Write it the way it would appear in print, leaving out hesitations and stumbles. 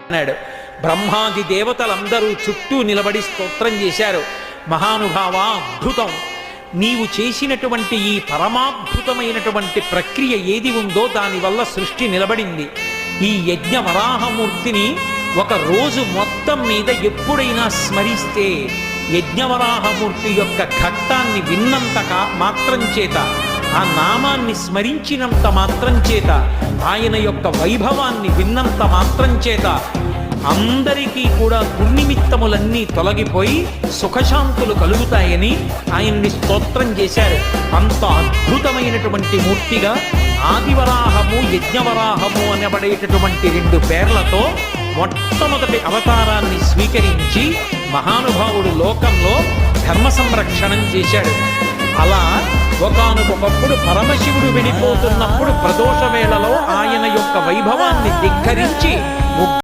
అన్నాడు. బ్రహ్మాది దేవతలందరూ చుట్టూ నిలబడి స్తోత్రం చేశారు. మహానుభావ, అద్భుతం! నీవు చేసినటువంటి ఈ పరమాద్భుతమైనటువంటి ప్రక్రియ ఏది ఉందో దానివల్ల సృష్టి నిలబడింది. ఈ యజ్ఞ వరాహమూర్తిని ఒక రోజు మొత్తం మీద ఎప్పుడైనా స్మరిస్తే యజ్ఞవరాహమూర్తి యొక్క ఘట్టాన్ని విన్నంత మాత్రం చేత, ఆ నామాన్ని స్మరించినంత మాత్రం చేత, ఆయన యొక్క వైభవాన్ని విన్నంత మాత్రం చేత అందరికీ కూడా దుర్నిమిత్తములన్నీ తొలగిపోయి సుఖశాంతులు కలుగుతాయని ఆయన్ని స్తోత్రం చేశారు. అంత అద్భుతమైనటువంటి మూర్తిగా ఆదివరాహము, యజ్ఞవరాహము అనబడేటటువంటి 2 పేర్లతో మొట్టమొదటి అవతారాన్ని స్వీకరించి మహానుభావుడు లోకంలో ధర్మ సంరక్షణం చేశాడు. అలా ఒకానొకప్పుడు పరమశివుడు వెళ్ళిపోతున్నప్పుడు ప్రదోష వేళలో ఆయన యొక్క వైభవాన్ని ధిక్కరించి